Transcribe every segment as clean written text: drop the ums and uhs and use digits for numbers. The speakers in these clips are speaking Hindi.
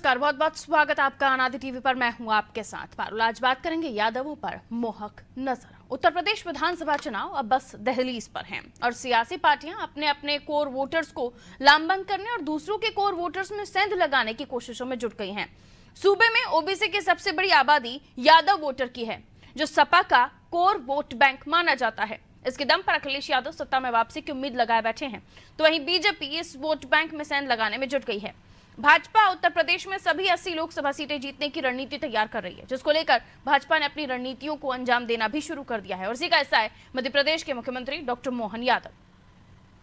नमस्कार, बहुत बहुत स्वागत आपका अनादि टीवी पर। मैं हूं आपके साथ पारुल। आज बात करेंगे यादवों पर मोहक नजर। उत्तर प्रदेश विधानसभा चुनाव अब बस दहलीज पर हैं और सियासी पार्टियां अपने अपने कोर वोटर्स को लामबंद करने और दूसरों के कोर वोटर्स में सेंध लगाने की कोशिशों में जुट गई हैं। सूबे में ओबीसी की सबसे बड़ी आबादी यादव वोटर की है, जो सपा का कोर वोट बैंक माना जाता है। इसके दम पर अखिलेश यादव सत्ता में वापसी की उम्मीद लगाए बैठे हैं, तो वहीं बीजेपी इस वोट बैंक में सेंध लगाने में जुट गई है। भाजपा उत्तर प्रदेश में सभी 80 लोकसभा सीटें जीतने की रणनीति तैयार कर रही है, जिसको लेकर भाजपा ने अपनी रणनीतियों को अंजाम देना भी शुरू कर दिया है। और इसी का हिस्सा है मध्य प्रदेश के मुख्यमंत्री डॉक्टर मोहन यादव।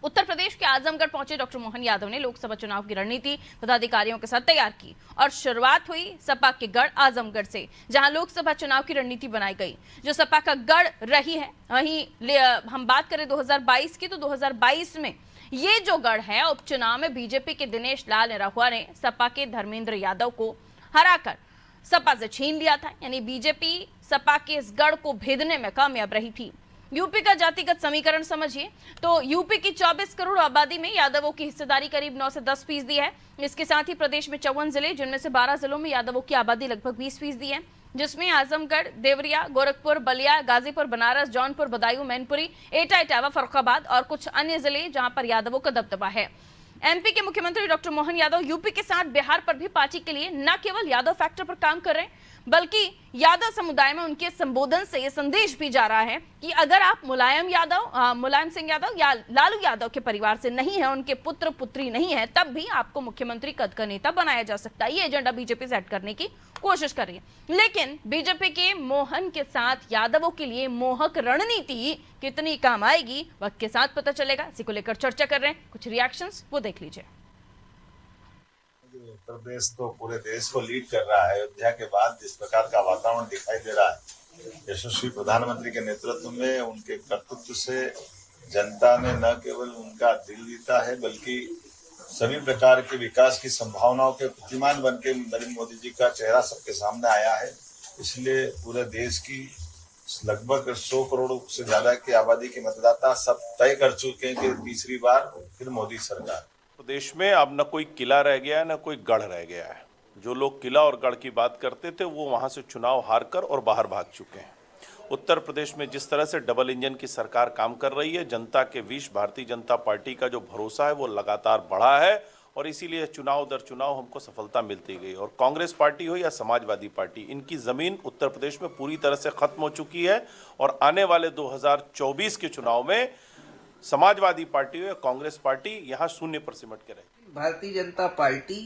उत्तर प्रदेश के आजमगढ़ पहुंचे डॉक्टर मोहन यादव ने लोकसभा चुनाव की रणनीति पदाधिकारियों के साथ तैयार की और शुरुआत हुई सपा के गढ़ आजमगढ़ से, जहां लोकसभा चुनाव की रणनीति बनाई गई, जो सपा का गढ़ रही है। वहीं हम बात करें 2022 की, तो 2022 में ये जो गढ़ है, उपचुनाव में बीजेपी के दिनेश लाल निरहुआ ने सपा के धर्मेंद्र यादव को हराकर सपा से छीन लिया था। यानी बीजेपी सपा के इस गढ़ को भेदने में कामयाब रही थी। यूपी का जातिगत समीकरण समझिए तो यूपी की 24 करोड़ आबादी में यादवों की हिस्सेदारी करीब 9 से 10% है। इसके साथ ही प्रदेश में 54 जिले, जिनमें से 12 जिलों में यादवों की आबादी लगभग 20% है, जिसमें आजमगढ़, देवरिया, गोरखपुर, बलिया, गाजीपुर, बनारस, जौनपुर, बदायूं, मैनपुरी, एटा, इटावा, फर्रुखाबाद और कुछ अन्य जिले जहां पर यादवों का दबदबा है। एमपी के मुख्यमंत्री डॉक्टर मोहन यादव यूपी के साथ बिहार पर भी पार्टी के लिए न केवल यादव फैक्टर पर काम कर रहे हैं, बल्कि यादव समुदाय में उनके संबोधन से यह संदेश भी जा रहा है कि अगर आप मुलायम सिंह यादव या लालू यादव के परिवार से नहीं है, उनके पुत्र पुत्री नहीं है, तब भी आपको मुख्यमंत्री कद का नेता बनाया जा सकता है। ये एजेंडा बीजेपी सेट करने की कोशिश कर रही है। लेकिन बीजेपी के मोहन के साथ यादवों के लिए मोहक रणनीति कितनी काम आएगी, वक्त के साथ पता चलेगा। इसी को लेकर चर्चा कर रहे हैं, कुछ रिएक्शंस वो देख लीजिए। उत्तर प्रदेश तो पूरे देश को लीड कर रहा है। अयोध्या के बाद जिस प्रकार का वातावरण दिखाई दे रहा है, यशस्वी प्रधानमंत्री के नेतृत्व में, उनके कर्तृत्व से जनता ने न केवल उनका दिल जीता है, बल्कि सभी प्रकार के विकास की संभावनाओं के प्रतिमान बन के नरेंद्र मोदी जी का चेहरा सबके सामने आया है। इसलिए पूरे देश की लगभग 100 करोड़ से ज्यादा की आबादी के मतदाता सब तय कर चुके हैं कि तीसरी बार फिर मोदी सरकार। प्रदेश में अब न कोई किला रह गया है, न कोई गढ़ रह गया है। जो लोग किला और गढ़ की बात करते थे, वो वहां से चुनाव हारकर और बाहर भाग चुके हैं। उत्तर प्रदेश में जिस तरह से डबल इंजन की सरकार काम कर रही है, जनता के बीच भारतीय जनता पार्टी का जो भरोसा है वो लगातार बढ़ा है और इसीलिए चुनाव दर चुनाव हमको सफलता मिलती गई। और कांग्रेस पार्टी हो या समाजवादी पार्टी, इनकी जमीन उत्तर प्रदेश में पूरी तरह से खत्म हो चुकी है और आने वाले 2024 के चुनाव में समाजवादी पार्टी हो या कांग्रेस पार्टी यहाँ शून्य पर सिमट के रहेगी। भारतीय जनता पार्टी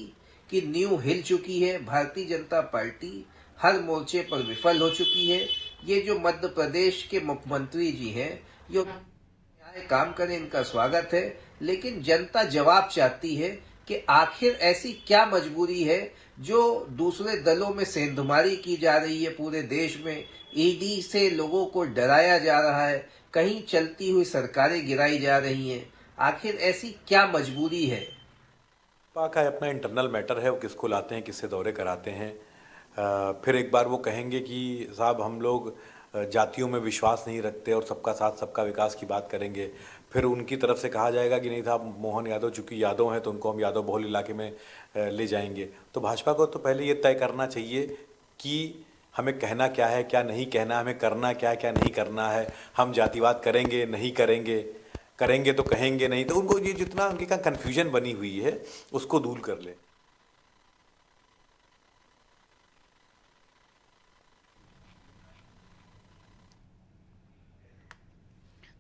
की नींव हिल चुकी है। भारतीय जनता पार्टी हर मोर्चे पर विफल हो चुकी है। ये जो मध्य प्रदेश के मुख्यमंत्री जी हैं, जो काम करें, इनका स्वागत है, लेकिन जनता जवाब चाहती है कि आखिर ऐसी क्या मजबूरी है जो दूसरे दलों में सेंधमारी की जा रही है। पूरे देश में ईडी से लोगों को डराया जा रहा है, कहीं चलती हुई सरकारें गिराई जा रही हैं। आखिर ऐसी क्या मजबूरी है? पाक का अपना इंटरनल मैटर है, वो किसको लाते हैं, किससे दौरे कराते हैं। फिर एक बार वो कहेंगे कि साहब हम लोग जातियों में विश्वास नहीं रखते और सबका साथ सबका विकास की बात करेंगे। फिर उनकी तरफ से कहा जाएगा कि नहीं साहब, मोहन यादव चूँकि यादव हैं तो उनको हम यादव बहुल इलाके में ले जाएंगे। तो भाजपा को तो पहले ये तय करना चाहिए कि हमें कहना क्या है, क्या नहीं कहना, हमें करना क्या है, क्या नहीं करना है। हम जातिवाद करेंगे, नहीं करेंगे, करेंगे तो कहेंगे नहीं। तो उनको ये जितना उनके का कन्फ्यूजन बनी हुई है उसको दूर कर ले।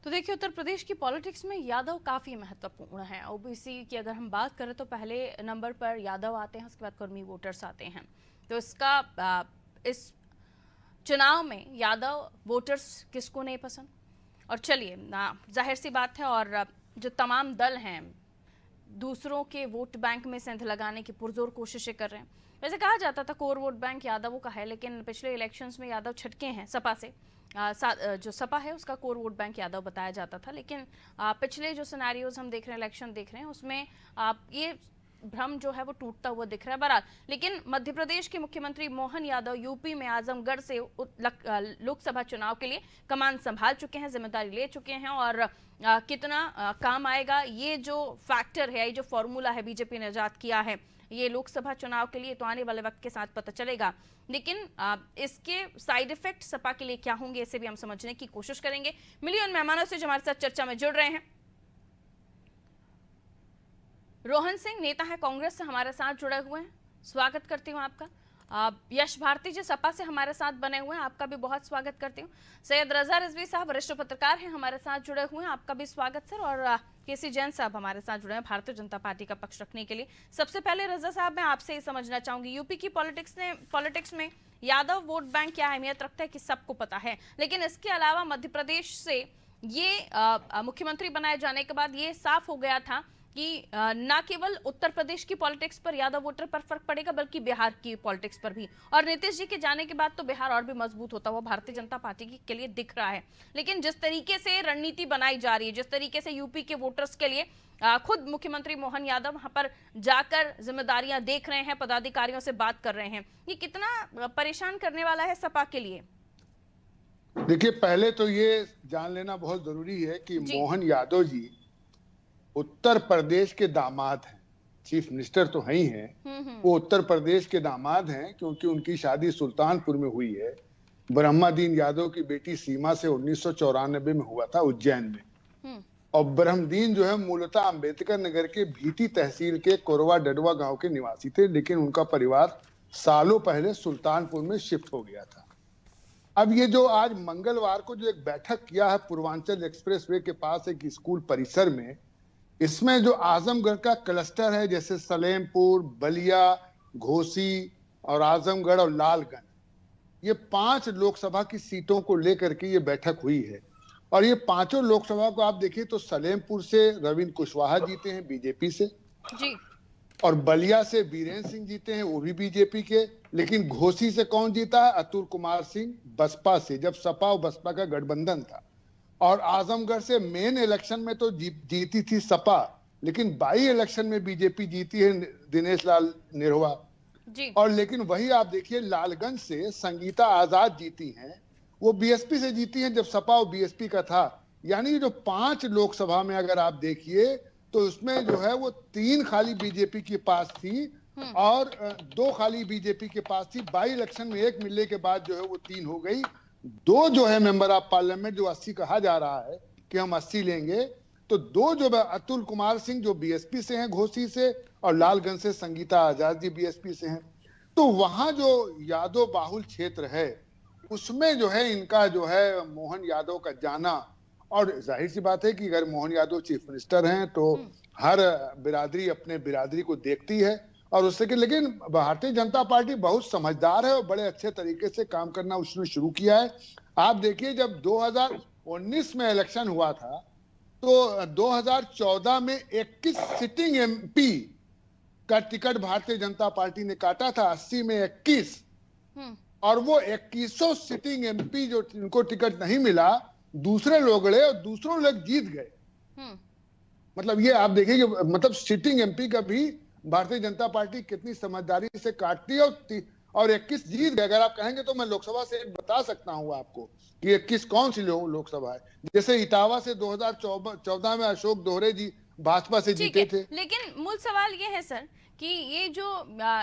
तो देखिए, उत्तर प्रदेश की पॉलिटिक्स में यादव काफी महत्वपूर्ण है। ओबीसी की अगर हम बात करें तो पहले नंबर पर यादव आते हैं, उसके बाद कर्मी वोटर्स आते हैं। तो इस चुनाव में यादव वोटर्स किसको नहीं पसंद। और चलिए, जाहिर सी बात है, और जो तमाम दल हैं दूसरों के वोट बैंक में सेंध लगाने की पुरजोर कोशिशें कर रहे हैं। वैसे कहा जाता था कोर वोट बैंक यादवों का है, लेकिन पिछले इलेक्शंस में यादव छटके हैं सपा से। जो सपा है उसका कोर वोट बैंक यादव बताया जाता था, लेकिन पिछले जो सिनेरियोज हम देख रहे हैं, इलेक्शन देख रहे हैं, उसमें ये भ्रम जो है वो टूटता हुआ दिख रहा है। बहरहाल, लेकिन मध्य प्रदेश के मुख्यमंत्री मोहन यादव यूपी में आजमगढ़ से लोकसभा चुनाव के लिए कमान संभाल चुके हैं, जिम्मेदारी ले चुके हैं। और कितना काम आएगा, ये जो फैक्टर है, ये जो फॉर्मूला है बीजेपी ने इजाद किया है, ये लोकसभा चुनाव के लिए तो आने वाले वक्त के साथ पता चलेगा, लेकिन इसके साइड इफेक्ट सपा के लिए क्या होंगे इसे भी हम समझने की कोशिश करेंगे। मिलिए उन मेहमानों से जो हमारे साथ चर्चा में जुड़ रहे हैं। रोहन सिंह नेता है कांग्रेस से, हमारे साथ जुड़े हुए हैं, स्वागत करती हूँ आपका। यश भारती जी सपा से हमारे साथ बने हुए हैं, आपका भी बहुत स्वागत करती हूँ। सैयद रजा रिजवी साहब वरिष्ठ पत्रकार हैं, हमारे साथ जुड़े हुए हैं, आपका भी स्वागत सर। और केसी जैन साहब हमारे साथ जुड़े हैं भारतीय जनता पार्टी का पक्ष रखने के लिए। सबसे पहले रजा साहब मैं आपसे ही समझना चाहूंगी, यूपी की पॉलिटिक्स में यादव वोट बैंक क्या अहमियत रखता है कि सबको पता है, लेकिन इसके अलावा मध्य प्रदेश से ये मुख्यमंत्री बनाए जाने के बाद ये साफ हो गया था कि न केवल उत्तर प्रदेश की पॉलिटिक्स पर यादव वोटर पर फर्क पड़ेगा बल्कि बिहार की पॉलिटिक्स पर भी, और नीतीश जी के जाने के बाद तो बिहार और भी मजबूत होता हुआ भारतीय जनता पार्टी के लिए दिख रहा है। लेकिन जिस तरीके से रणनीति बनाई जा रही है, जिस तरीके से यूपी के वोटर्स के लिए खुद मुख्यमंत्री मोहन यादव वहां पर जाकर जिम्मेदारियां देख रहे हैं, पदाधिकारियों से बात कर रहे हैं, ये कितना परेशान करने वाला है सपा के लिए? देखिए, पहले तो ये जान लेना बहुत जरूरी है कि मोहन यादव जी उत्तर प्रदेश के दामाद हैं, चीफ मिनिस्टर तो है ही हैं, वो उत्तर प्रदेश के दामाद हैं क्योंकि उनकी शादी सुल्तानपुर में हुई है। ब्रह्मादीन यादव की बेटी सीमा से 1994 में हुआ था उज्जैन में। और ब्रह्मदीन जो है मूलतः अंबेडकर नगर के भीटी तहसील के कोरवा डडवा गांव के निवासी थे, लेकिन उनका परिवार सालों पहले सुल्तानपुर में शिफ्ट हो गया था। अब ये जो आज मंगलवार को जो एक बैठक किया है पूर्वांचल एक्सप्रेसवे के पास एक स्कूल परिसर में, इसमें जो आजमगढ़ का क्लस्टर है जैसे सलेमपुर, बलिया, घोसी और आजमगढ़ और लालगंज, ये 5 लोकसभा की सीटों को लेकर के ये बैठक हुई है। और ये 5 लोकसभा को आप देखिए तो सलेमपुर से रविंद्र कुशवाहा जीते हैं बीजेपी से जी, और बलिया से बीरेन्द्र सिंह जीते हैं, वो भी बीजेपी के। लेकिन घोसी से कौन जीता है? अतुल कुमार सिंह बसपा से, जब सपा और बसपा का गठबंधन था। और आजमगढ़ से मेन इलेक्शन में तो जीती थी सपा, लेकिन बाई इलेक्शन में बीजेपी जीती है दिनेश लाल निरहुआ जी। और लेकिन वही आप देखिए लालगंज से संगीता आजाद जीती हैं, वो बीएसपी से जीती हैं जब सपा और बीएसपी का था। यानी जो 5 लोकसभा में अगर आप देखिए तो उसमें जो है वो 3 खाली बीजेपी के पास थी और 2 खाली बीजेपी के पास थी। बाई इलेक्शन में 1 मिलने के बाद जो है वो 3 हो गई। 2 जो है मेंबर ऑफ पार्लियामेंट जो 80 कहा जा रहा है कि हम 80 लेंगे, तो 2 जो अतुल कुमार सिंह जो बीएसपी से हैं घोसी से, और लालगंज से संगीता आजाद जी बीएसपी से हैं। तो वहां जो यादव बाहुल क्षेत्र है उसमें जो है इनका जो है मोहन यादव का जाना, और जाहिर सी बात है कि अगर मोहन यादव चीफ मिनिस्टर हैं तो हर बिरादरी अपने बिरादरी को देखती है और उससे कि, लेकिन भारतीय जनता पार्टी बहुत समझदार है और बड़े अच्छे तरीके से काम करना उसने शुरू किया है। आप देखिए जब 2019 में इलेक्शन हुआ था तो 2014 में 21 सिटिंग एमपी का टिकट भारतीय जनता पार्टी ने काटा था, 80 में 21, और वो 21 सिटिंग एमपी जो इनको टिकट नहीं मिला दूसरे लोग लड़े और दूसरों लोग जीत गए। मतलब ये आप देखिए कि मतलब सिटिंग एमपी का भी भारतीय जनता पार्टी कितनी समझदारी से काटती है और 21 जीत गए। अगर आप कहेंगे तो मैं लोकसभा से बता सकता हूं आपको कि 21 कौन सी लोकसभा है। जैसे इटावा से 2014 में अशोक दोहरे जी भाजपा से जीते थे। लेकिन मूल सवाल ये है सर कि ये जो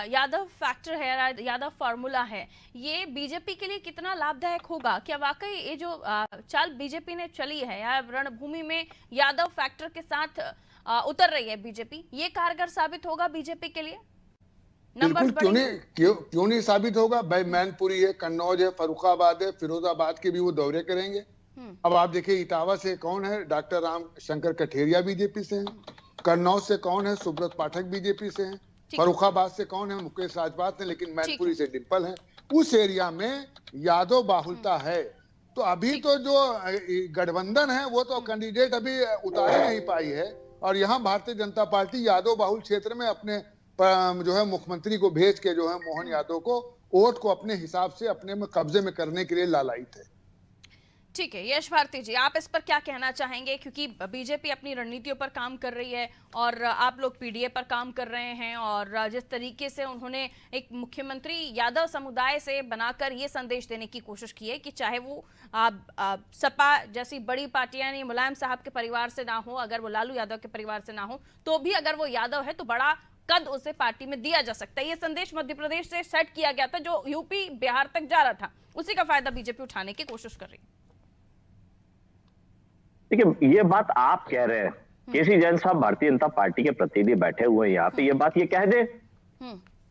यादव फैक्टर है, यादव फार्मूला है, ये बीजेपी के लिए कितना लाभदायक होगा? क्या वाकई ये जो चाल बीजेपी ने चली है या रणभूमि में यादव फैक्टर के साथ उतर रही है बीजेपी, ये कारगर साबित होगा बीजेपी के लिए? बिल्कुल, क्यों नहीं साबित होगा भाई। मैनपुरी है, कन्नौज है, फर्रुखाबाद है, फिरोजाबाद के भी वो दौरे करेंगे। अब आप देखिए इटावा से कौन है? डॉक्टर राम शंकर कठेरिया बीजेपी से हैं। कन्नौज से कौन है? सुब्रत पाठक बीजेपी से हैं। फर्रुखाबाद से कौन है? मुकेश राजबात है, लेकिन मैनपुरी से डिम्पल है। उस एरिया में यादव बाहुलता है। तो अभी तो जो गठबंधन है वो तो कैंडिडेट अभी उतार ही नहीं पाई है और यहाँ भारतीय जनता पार्टी यादव बाहुल क्षेत्र में अपने जो है मुख्यमंत्री को भेज के जो है मोहन यादव को वोट को अपने हिसाब से अपने में कब्जे में करने के लिए लालायित है। ठीक है, यश भारती जी आप इस पर क्या कहना चाहेंगे? क्योंकि बीजेपी अपनी रणनीतियों पर काम कर रही है और आप लोग पीडीए पर काम कर रहे हैं, और जिस तरीके से उन्होंने एक मुख्यमंत्री यादव समुदाय से बनाकर ये संदेश देने की कोशिश की है कि चाहे वो सपा जैसी बड़ी पार्टियां यानी मुलायम साहब के परिवार से ना हो, अगर वो लालू यादव के परिवार से ना हो, तो भी अगर वो यादव है तो बड़ा कद उसे पार्टी में दिया जा सकता है। ये संदेश मध्य प्रदेश से सेट किया गया था, जो यूपी बिहार तक जा रहा था, उसी का फायदा बीजेपी उठाने की कोशिश कर रही है। देखिए, ये बात आप कह रहे हैं, केसी जैन साहब भारतीय जनता पार्टी के प्रतिनिधि बैठे हुए हैं यहाँ पे, ये बात ये कह दे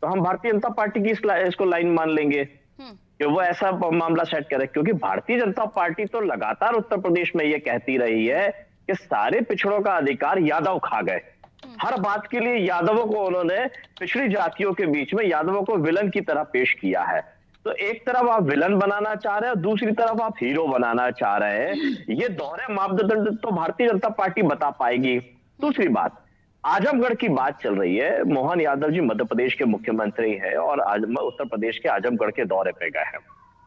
तो हम भारतीय जनता पार्टी की इसको लाइन मान लेंगे कि वो ऐसा मामला सेट करे, क्योंकि भारतीय जनता पार्टी तो लगातार उत्तर प्रदेश में ये कहती रही है कि सारे पिछड़ों का अधिकार यादव खा गए। हर बात के लिए यादवों को उन्होंने पिछड़ी जातियों के बीच में यादवों को विलन की तरह पेश किया है। तो एक तरफ आप विलन बनाना चाह रहे हैं और दूसरी तरफ आप हीरो बनाना चाह रहे हैं। ये दोहरे मापदंड तो भारतीय जनता पार्टी बता पाएगी। दूसरी बात, आजमगढ़ की बात चल रही है। मोहन यादव जी मध्य प्रदेश के मुख्यमंत्री हैं और उत्तर प्रदेश के आजमगढ़ के दौरे पे गए हैं।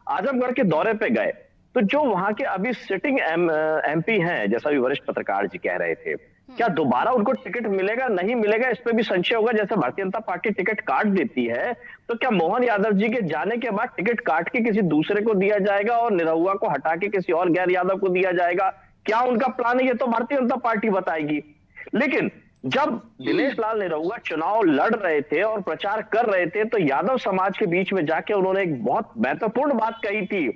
आजमगढ़ के दौरे पे गए तो जो वहां के अभी सिटिंग एमपी हैं, जैसा भी वरिष्ठ पत्रकार जी कह रहे थे, क्या दोबारा उनको टिकट मिलेगा नहीं मिलेगा, इस पे भी संशय होगा। जैसे भारतीय जनता पार्टी टिकट काट देती है, तो क्या मोहन यादव जी के जाने के बाद टिकट काट के किसी दूसरे को दिया जाएगा और निरहुआ को हटा के किसी और गैर यादव को दिया जाएगा? क्या उनका प्लान है, ये तो भारतीय जनता पार्टी बताएगी। लेकिन जब दिनेश लाल निरहुआ चुनाव लड़ रहे थे और प्रचार कर रहे थे, तो यादव समाज के बीच में जाके उन्होंने एक बहुत महत्वपूर्ण बात कही थी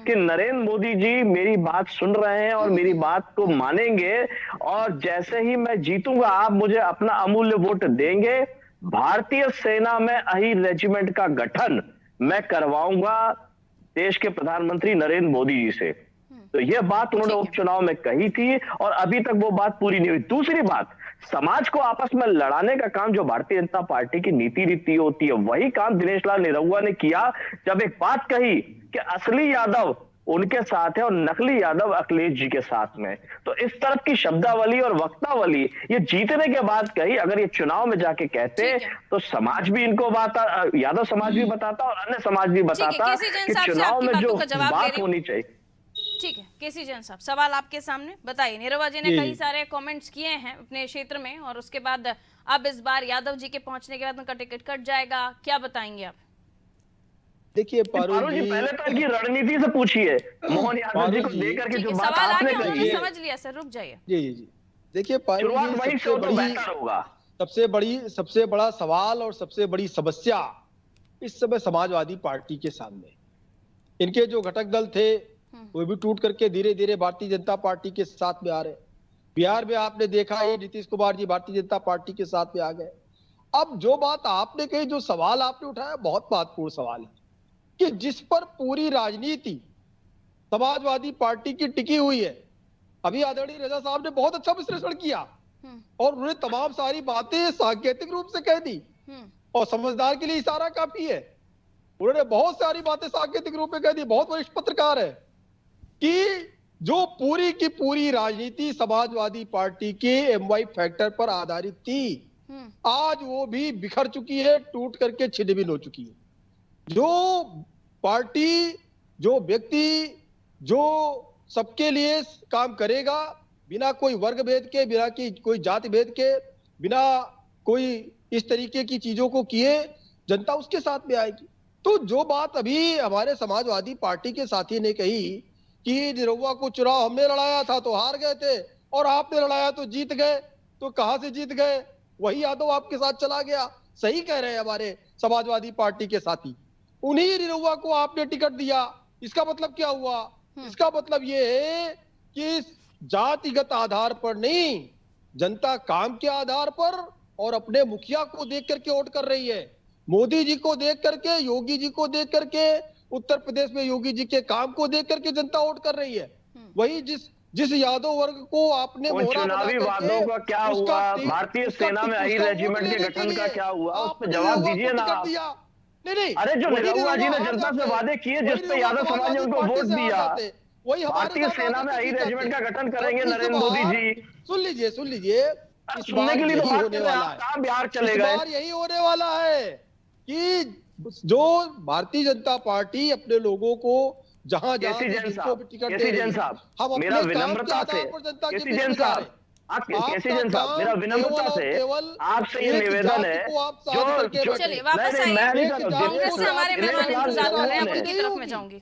कि नरेंद्र मोदी जी मेरी बात सुन रहे हैं और मेरी बात को मानेंगे, और जैसे ही मैं जीतूंगा आप मुझे अपना अमूल्य वोट देंगे, भारतीय सेना में अहीर रेजिमेंट का गठन मैं करवाऊंगा देश के प्रधानमंत्री नरेंद्र मोदी जी से। तो यह बात उन्होंने उपचुनाव में कही थी और अभी तक वो बात पूरी नहीं हुई। दूसरी बात, समाज को आपस में लड़ाने का काम जो भारतीय जनता पार्टी की नीति रीति होती है, वही काम दिनेश लाल निरहुआ ने किया जब एक बात कही कि असली यादव उनके साथ है और नकली यादव अखिलेश जी के साथ में। तो इस तरफ की शब्दावली और वक्तावली ये जीतने के बाद कही, अगर ये चुनाव में जाके कहते तो समाज भी इनको यादव समाज भी बताता और अन्य समाज भी बताता कि चुनाव में जो बात होनी चाहिए। ठीक है केसी जैन साहब, सवाल आपके सामने, बताइए। निरहुआ जी ने कई सारे कमेंट्स किए हैं अपने क्षेत्र में और उसके बाद अब इस बार यादव जी के पहुंचने के बाद उनका टिकट कट जाएगा, क्या बताएंगे आप? देखिए पारुल जी, पहले तो इनकी रणनीति से पूछिए। मोहन यादव जी को देकर के जो बात आपने कही है, समझ लिया सर, रुक जाइए। जी देखिए पारुल जी, सबसे बड़ा सवाल और सबसे बड़ी समस्या इस समय समाजवादी पार्टी के सामने, इनके जो घटक दल थे वो भी टूट करके धीरे धीरे भारतीय जनता पार्टी के साथ में आ रहे। बिहार में आपने देखा है नीतीश कुमार जी भारतीय जनता पार्टी के साथ में आ गए। अब जो बात आपने कही, जो सवाल आपने उठाया, बहुत महत्वपूर्ण सवाल है कि जिस पर पूरी राजनीति समाजवादी पार्टी की टिकी हुई है। अभी आदरणीय रजा साहब ने बहुत अच्छा विश्लेषण किया और उन्होंने तमाम सारी बातें सांकेतिक रूप से कह दी और समझदार के लिए इशारा काफी है। उन्होंने बहुत सारी बातें सांकेतिक रूप में कह दी, बहुत वरिष्ठ पत्रकार है, कि जो पूरी की पूरी राजनीति समाजवादी पार्टी के एमवाई फैक्टर पर आधारित थी, आज वो भी बिखर चुकी है, टूट करके छिन्न-भिन्न हो चुकी है। जो पार्टी, जो व्यक्ति जो सबके लिए काम करेगा, बिना कोई वर्ग भेद के, बिना कोई जाति भेद के, बिना कोई इस तरीके की चीजों को किए, जनता उसके साथ में आएगी। तो जो बात अभी हमारे समाजवादी पार्टी के साथी ने कही कि निरहुआ को चुनाव हमने लड़ाया था तो हार गए थे और आपने लड़ाया तो जीत गए, तो कहां से जीत गए? वही यादव आपके साथ चला गया। सही कह रहे हैं हमारे समाजवादी पार्टी के साथी। उन्हीं निरहुआ को आपने टिकट दिया, इसका मतलब क्या हुआ? इसका मतलब ये है कि जातिगत आधार पर नहीं, जनता काम के आधार पर और अपने मुखिया को देख करके वोट कर रही है। मोदी जी को देख करके, योगी जी को देख करके, उत्तर प्रदेश में योगी जी के काम को देख करके जनता वोट कर रही है। वही जिस यादव वर्ग को आपने चुनावी वादों का क्या हुआ, भारतीय सेना में अहीर रेजिमेंट के गठन का क्या हुआ, उस पर जवाब दीजिए ना आप। नहीं, अरे जो निरहुआ जी ने जनता से वादे किए, जिस पे यादव समाज ने उनको वोट दिया, भारतीय सेना में अहीर रेजिमेंट का गठन करेंगे नरेंद्र मोदी जी। सुन लीजिए सुनने के लिए तो बात कर रहे हैं आप, कहां बिहार चले गए? यही होने वाला है कि जो भारतीय जनता पार्टी अपने लोगों को जहां केसी जैन साहब, मेरा विनम्रता से केसी जैन साहब, मेरा विनम्रता से आपसे ये निवेदन है, जो चलिए वापस आइए, कांग्रेस से हमारे मेहमान इंतजार कर रहे हैं, उनकी तरफ में जाऊंगी।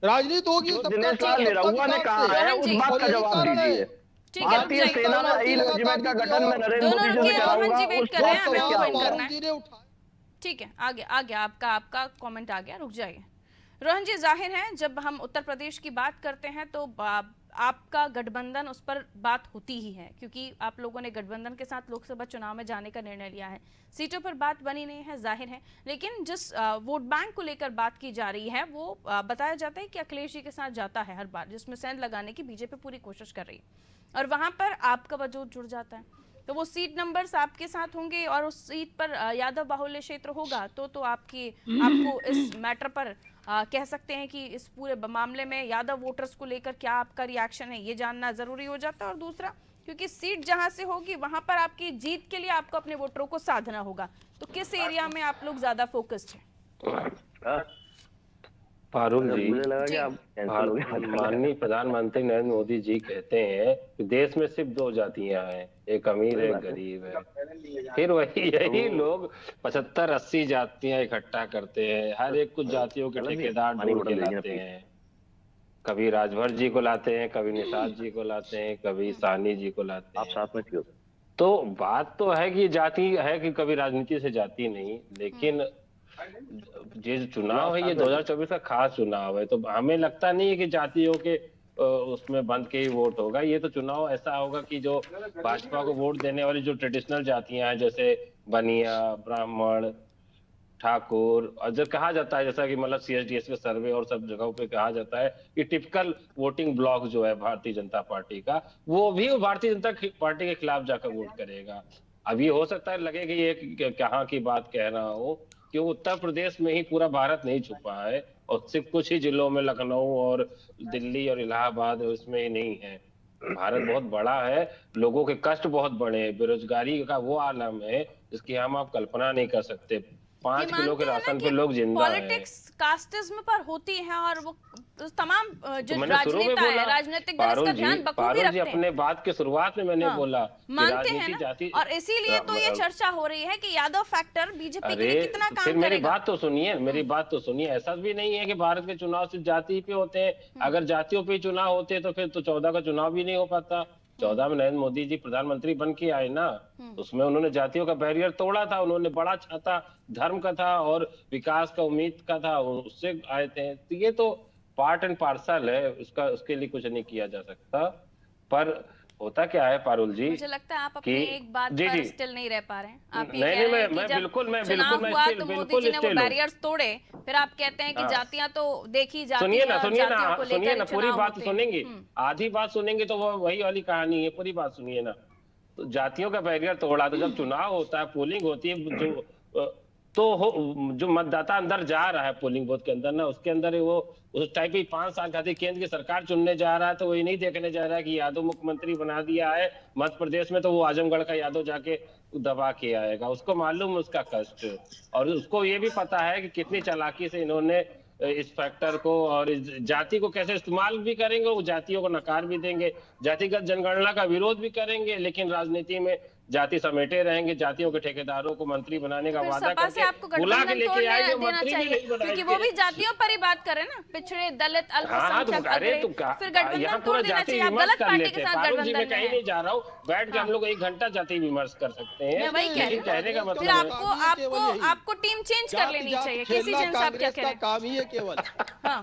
राजनीति होगी, दिनेश लाल निरहुआ ने कहा है उस बात का जवाब दीजिए। ठीक है, भारतीय रुक जाइए। सेना का ई रेजिमेंट का गठन मैं नरेंद्र दोनों मोदी जी रुकिए, से रोहन कराऊंगा। जी वेट उस कर रहे हैं, वक्त हमें क्या पॉइंट होगा? करना है। ठीक है, आ गया आपका कमेंट आ गया, रुक जाइए। रोहन जी, जाहिर है जब हम उत्तर प्रदेश की बात करते हैं तो आपका गठबंधन उस पर बात होती ही है, क्योंकि आप लोगों ने गठबंधन के साथ लोकसभा चुनाव में जाने का निर्णय लिया है। सीटों पर बात बनी नहीं है, जाहिर है, लेकिन जिस वोट बैंक को लेकर बात की जा रही है वो बताया जाता है कि अखिलेश जी के साथ जाता है हर बार, जिसमें सेंध लगाने की बीजेपी पूरी कोशिश कर रही है और वहां पर आपका वजूद जुड़ जाता है। तो वो सीट नंबर्स आपके साथ होंगे और उस सीट पर यादव बाहुल्य क्षेत्र होगा तो आपको इस मैटर पर कह सकते हैं कि इस पूरे मामले में यादव वोटर्स को लेकर क्या आपका रिएक्शन है, ये जानना जरूरी हो जाता है। और दूसरा, क्योंकि सीट जहां से होगी वहां पर आपकी जीत के लिए आपको अपने वोटरों को साधना होगा, तो किस एरिया में आप लोग ज्यादा फोकस्ड हैं? फारूक जी, मुझे लगा कि आप कैंसिल हो गया। माननीय प्रधानमंत्री नरेंद्र मोदी जी कहते हैं कि देश में सिर्फ 2 जातियां हैं, एक अमीर है, एक गरीब है। फिर यही लोग 75-80 जातियां इकट्ठा करते हैं, हर एक कुछ जातियों के ठेकेदार ढूंढ के लाते हैं। कभी राजभर जी को लाते हैं, कभी निषाद जी को लाते हैं, कभी साहनी जी को लाते आप हैं। साथ में क्यों? तो बात तो है कि जाति है कि कभी राजनीति से जाति नहीं, लेकिन ये जो चुनाव है ये 2024 का खास चुनाव है, तो हमें लगता नहीं है कि जातियों के उसमें बंद के ही वोट होगा। ये तो चुनाव ऐसा होगा कि जो भाजपा को वोट देने वाली जो ट्रेडिशनल जातियां हैं, जैसे बनिया, ब्राह्मण, ठाकुर, और जो कहा जाता है, जैसा कि मतलब CSDS के सर्वे और सब जगहों पे कहा जाता है कि टिपिकल वोटिंग ब्लॉक जो है भारतीय जनता पार्टी का, वो भी भारतीय जनता पार्टी के खिलाफ जाकर वोट करेगा। अब ये हो सकता है लगे कि ये कहाँ की बात कह रहा हो, कि उत्तर प्रदेश में ही पूरा भारत नहीं छुपा है और सिर्फ कुछ ही जिलों में, लखनऊ और दिल्ली और इलाहाबाद, उसमें ही नहीं है। भारत बहुत बड़ा है, लोगों के कष्ट बहुत बड़े हैं, बेरोजगारी का वो आलम है जिसकी हम आप कल्पना नहीं कर सकते। 5 किलो के राशन पे लोग जिंदा हैं। पॉलिटिक्स कास्टिज्म पर होती है और वो तमाम जो मैंने शुरू में राजनेता है, बोला, राजनीतिक दल इसका ध्यान बखूबी जी रखते हैं। अपने बात के शुरुआत में मैंने बोला कि मानते हैं राजनीति ना, जाति, और इसीलिए तो ये चर्चा हो रही है कि यादव फैक्टर बीजेपी के लिए कितना काम फिर मेरी करेगा। बात तो सुनिए, मेरी बात तो सुनिए। ऐसा भी नहीं है कि भारत के चुनाव सिर्फ जाति पे होते हैं। अगर जातियों पे चुनाव होते तो फिर तो 14 का चुनाव भी नहीं हो पाता। 14 में नरेंद्र मोदी जी प्रधानमंत्री बन के आए ना, उसमें उन्होंने जातियों का बैरियर तोड़ा था। उन्होंने बड़ा चाहता धर्म का था और विकास का उम्मीद का था, उससे आए थे। तो ये तो पार्ट एंड पार्सल है, उसके लिए कुछ नहीं किया जा सकता। पर होता क्या है पारुल जी, मुझे लगता है आप अपनी एक बात जी, पर जी। स्टिल नहीं रह पा रहे हैं। आप ये नहीं, कह रहे हैं मैं कि जब बिल्कुल चुनाव हुआ तो मोदी जी ने वो बैरियर्स तोड़े, फिर आप कहते हैं कि जातियां तो देखी जाती सुनिए है ना, और सुनिए जातियों ना, को सुनिए लेकर ना, पूरी चुनाव बात होते हैं। सुनेंगे, आधी बात सुनेंगे तो वो वही वाली कहानी है। पूरी बात सुनिए ना। तो जातियों का बैरियर तोड़ा, तो जब चुनाव होता है, पोलिंग होती है, जो मतदाता अंदर जा रहा है पोलिंग बूथ के अंदर ना, उसके अंदर वो उस टाइप की 5 साल खातिर केंद्र की सरकार चुनने जा रहा है, तो वो ये नहीं देखने जा रहा है कि यादव मुख्यमंत्री बना दिया है मध्य प्रदेश में, तो वो आजमगढ़ का यादव जाके दबा के आएगा। उसको मालूम है उसका कष्ट, और उसको ये भी पता है कि कितनी चालाकी से इन्होंने इस फैक्टर को और इस जाति को कैसे इस्तेमाल भी करेंगे, वो जातियों को नकार भी देंगे, जातिगत जनगणना का विरोध भी करेंगे, लेकिन राजनीति में जाति समेटे रहेंगे। जातियों के ठेकेदारों को मंत्री बनाने का वादा करके आपको बुला के गठबंधन लेके तोड़ने आएंगे, देना मंत्री भी चाहिए, नहीं क्योंकि बनाएंगे। वो भी जातियों पर ही बात करे ना, पिछड़े, दलित, अल्पसंख्यक, फिर गठबंधन तोड़ देना चाहिए। आप गलत पार्टी के साथ पारुल जी, मैं गठबंधन कहीं में नहीं जा रहा हूँ, बैठ के हम लोग 1 घंटा जाति विमर्श कर सकते हैं। मैं वही कह रही लेकिन कहने का हूँ, मतलब फिर है- आपको टीम चेंज कर लेनी चाहिए। केसी जैन साहब क्या कह रहे हैं? काम ही है केवल। हाँ,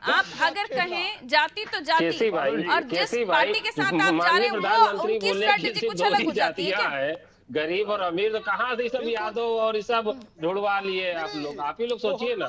आप अगर कहें जाति तो जाति, केसी भाई, और जिस केसी पार्टी भाई, के साथ आप जा रहे माननीय हैं वो प्रधानमंत्री उनकी बोले स्ट्रेटेजी कि कुछ दो अलग ही हो जाती है जातियां क्या? हैं, गरीब और अमीर, तो कहाँ से सब यादव और ये सब ढूंढवा लिए आप लोग? आप ही लोग सोचिए ना।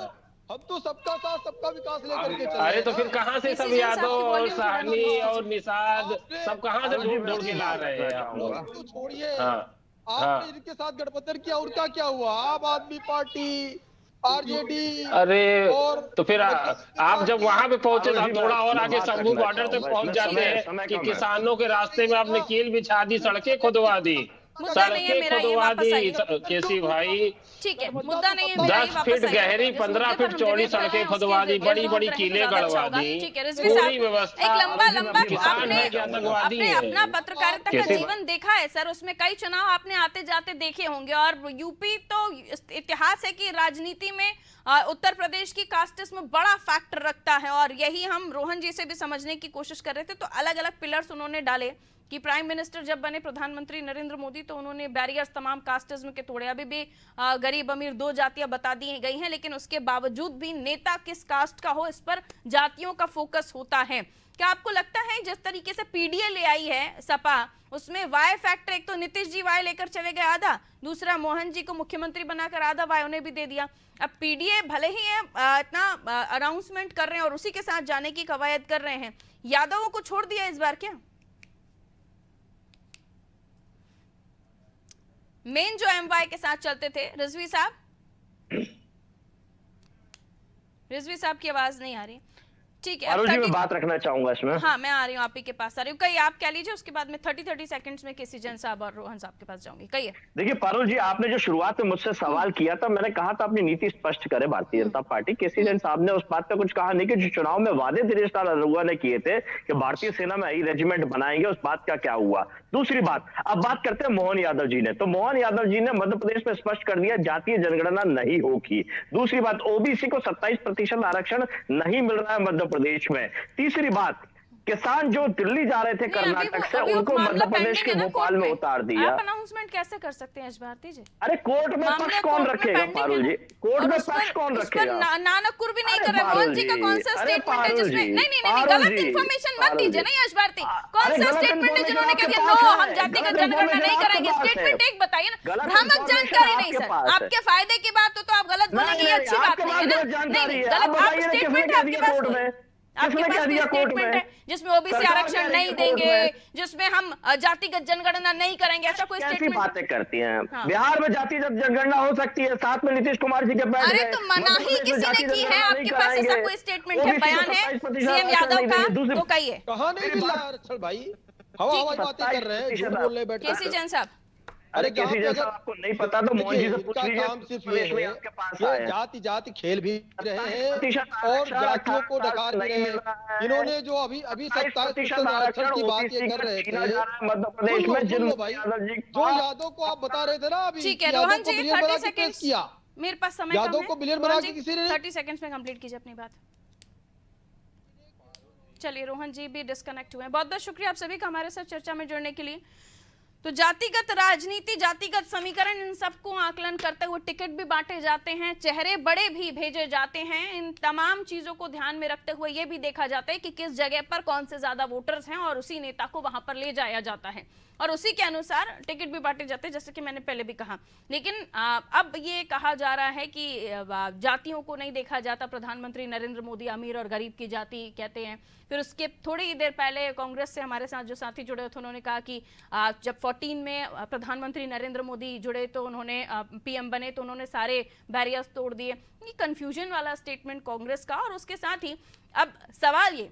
हम तो सबका साथ सबका विकास लेकर के चल अरे रहे तो हैं फिर ना। कहाँ से सब केसी जैन साहब यादव की और volume थोड़ा साहनी नीचे और निषाद सब कहाँ से ढूंढ के ला रहे हैं आप लोग? तो छोड़िए, हाँ, आपने इनके साथ गठबंधन किया, उनका क्या हुआ? आम आदमी पार्टी, आरजेडी, अरे और तो फिर आप जब वहां पे पहुंचे तो आप थोड़ा और आगे शंभू बॉर्डर तक पहुंच जाते हैं कि किसानों के रास्ते में आपने कील बिछा दी, सड़कें खुदवा दी, मुद्दा नहीं है मेरा, ये खुदवा वापस दी। आइए। केसी भाई, ठीक है, मुद्दा नहीं है मेरा, ये 10 वापस फीट आइए। गहरी, जिस 15 मुद्दे पर फीट हम चौड़ी डिबेट कर रहे सड़कें हैं, उसके खुदवा दी, बड़ी विरोध बड़ी रहेंगे तो कीलें ज्यादा अच्छा गड़वा होगा। दी, ठीक है, रिजवी साहब, पूरी व्यवस्था एक लंबा किसान है कि आतंकवादी आपने है? अपना पत्रकारिता का कैसे- जीवन देखा है सर, उसमें कई चुनाव आपने आते जाते देखे होंगे, और यूपी तो इतिहास है कि राजनीति में उत्तर प्रदेश की कास्टिज्म बड़ा फैक्टर रखता है, और यही हम रोहन जी से भी समझने की कोशिश कर रहे थे। तो अलग अलग पिलर्स उन्होंने डाले कि प्राइम मिनिस्टर जब बने प्रधानमंत्री नरेंद्र मोदी तो उन्होंने बैरियर्स तमाम कास्टिज्म के तोड़े। अभी भी गरीब अमीर दो जातियां बता दी गई हैं, लेकिन उसके बावजूद भी नेता किस कास्ट का हो इस पर जातियों का फोकस होता है। क्या आपको लगता है जिस तरीके से पीडीए ले आई है सपा, उसमें वाई फैक्टर, एक तो नीतीश जी वाई लेकर चले गए आधा, दूसरा मोहन जी को मुख्यमंत्री बनाकर आधा वाई उन्हें भी दे दिया। अब पीडीए भले ही इतना अनाउंसमेंट कर रहे हैं और उसी के साथ जाने की कवायद कर रहे हैं, यादवों को छोड़ दिया इस बार क्या? मेन जो एमवाई के साथ चलते थे, रिजवी साहब की आवाज नहीं आ रही। ठीक है, जी मैं बात रखना चाहूंगा इसमें। हाँ, मैं आ रही हूँ, आप ही के पास आ रही हूँ। कहिए, आप कह लीजिए, उसके बाद में 30 सेकंड्स में केसी जैन साहब और रोहन साहब के पास जाऊंगी। कहिए। देखिए पारुल जी, आपने जो शुरुआत में मुझसे सवाल किया था, मैंने कहा था अपनी नीति स्पष्ट करे भारतीय जनता पार्टी। केसी जैन साहब ने उस बात पे कुछ कहा नहीं कि जो चुनाव में वादे दिनेश लाल अरोड़ा ने किए थे कि भारतीय सेना में आई रेजिमेंट बनाएंगे, उस बात का क्या हुआ। दूसरी बात, अब बात करते हैं मोहन यादव जी ने। तो मोहन यादव जी ने मध्य प्रदेश में स्पष्ट कर दिया जातीय जनगणना नहीं होगी। दूसरी बात, ओबीसी को 27% आरक्षण नहीं मिल रहा है मध्य प्रदेश में। तीसरी बात, किसान जो दिल्ली जा रहे थे कर्नाटक से, उनको मध्य प्रदेश के भोपाल में उतार दिया। आप अनाउंसमेंट कैसे कर सकते हैं यश भारती जी? अरे कोर्ट में पक्ष कौन रखेगा पारुल जी? कोर्ट में पक्ष कौन रखेगा? नानकपुर भी नहीं कर रहे। मोहन जी का कौन सा स्टेटमेंट है जिसमें नहीं गलत इंफॉर्मेशन मत दीजिए ना यश भारती। कौन सा स्टेटमेंट है जिन्होंने कह दिया नो हम जातिगत जनगणना नहीं करेंगे? स्टेटमेंट एक बताइए ना, भ्रामक जानकारी नहीं सर। आपके फायदे की बात हो तो आप गलत बोलेंगे, ये अच्छी बात नहीं है ना। नहीं गलत, आप स्टेटमेंट है आपके पास, आपके पास स्टेटमेंट है जिसमें ओबीसी आरक्षण नहीं देंगे, जिसमें हम जातिगत जनगणना नहीं करेंगे, ऐसा कोई स्टेटमेंट? बातें करती हैं। हाँ। बिहार में जातिगत जनगणना हो सकती है, साथ में नीतीश कुमार जी के बैठ गए। अरे तो मनाही किसी ने की है? आपके पास ऐसा कोई स्टेटमेंट है, बयान है सीएम यादव का? तो कहिए। कहां नहीं मिला आरक्षण भाई, हवा बातें कर रहे हैं, झूठ बोल रहे बैठे। केसी जैन साहब, अरे किसी जैसा आपको नहीं पता तो मोहन जी से पूछ लीजिए। काम सिर्फ ये है, ये जाति जाति खेल भी रहे हैं और जातियों को डकार भी रहे हैं। इन्होंने जो अभी 27% आरक्षण की बात ये कर रहे थे मध्य प्रदेश में, जिन भाई जो यादव को आप बता रहे थे ना अभी, ठीक है रोहन जी 30 सेकंड्स किया, मेरे पास समय कम है। यादव को बिलियन बना के किसी ने 30 सेकंड्स में कंप्लीट कीजिए अपनी बात। चलिए रोहन जी भी डिस्कनेक्ट हुए हैं। बहुत बहुत शुक्रिया आप सभी का हमारे साथ चर्चा में जुड़ने के लिए। तो जातिगत राजनीति, जातिगत समीकरण, इन सबको आकलन करते हुए टिकट भी बांटे जाते हैं, चेहरे बड़े भी भेजे जाते हैं। इन तमाम चीजों को ध्यान में रखते हुए यह भी देखा जाता है कि किस जगह पर कौन से ज्यादा वोटर्स हैं और उसी नेता को वहां पर ले जाया जाता है और उसी के अनुसार टिकट भी बांटे जाते हैं, जैसे कि मैंने पहले भी कहा। लेकिन अब ये कहा जा रहा है कि जातियों को नहीं देखा जाता। प्रधानमंत्री नरेंद्र मोदी अमीर और गरीब की जाति कहते हैं। फिर उसके थोड़ी ही देर पहले कांग्रेस से हमारे साथ जो साथी जुड़े थे उन्होंने कहा कि जब 14 में प्रधानमंत्री नरेंद्र मोदी जुड़े तो उन्होंने पीएम बने तो उन्होंने सारे बैरियर्स तोड़ दिए। ये कंफ्यूजन वाला स्टेटमेंट कांग्रेस का। और उसके साथ ही अब सवाल ये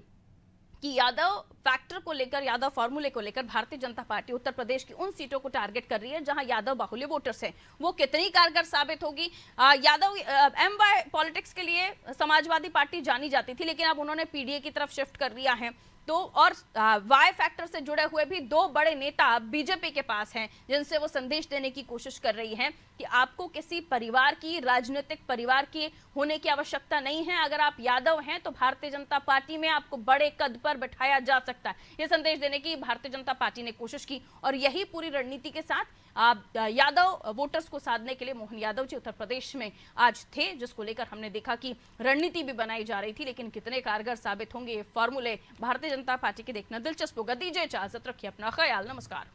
कि यादव फैक्टर को लेकर, यादव फॉर्मूले को लेकर भारतीय जनता पार्टी उत्तर प्रदेश की उन सीटों को टारगेट कर रही है जहां यादव बाहुल्य वोटर्स हैं। वो कितनी कारगर साबित होगी? यादव एमवाई पॉलिटिक्स के लिए समाजवादी पार्टी जानी जाती थी, लेकिन अब उन्होंने पीडीए की तरफ शिफ्ट कर दिया है। तो और वाई फैक्टर से जुड़े हुए भी दो बड़े नेता बीजेपी के पास हैं, जिनसे वो संदेश देने की कोशिश कर रही है कि आपको किसी परिवार की, राजनीतिक परिवार की होने की आवश्यकता नहीं है। अगर आप यादव हैं तो भारतीय जनता पार्टी में आपको बड़े कद पर बैठाया जा सकता है। ये संदेश देने की भारतीय जनता पार्टी ने कोशिश की और यही पूरी रणनीति के साथ यादव वोटर्स को साधने के लिए मोहन यादव जी उत्तर प्रदेश में आज थे, जिसको लेकर हमने देखा कि रणनीति भी बनाई जा रही थी। लेकिन कितने कारगर साबित होंगे ये फॉर्मूले भारतीय जनता पार्टी के देखना दिलचस्प होगा। दीजिए इजाजत, रखिए अपना ख्याल। नमस्कार।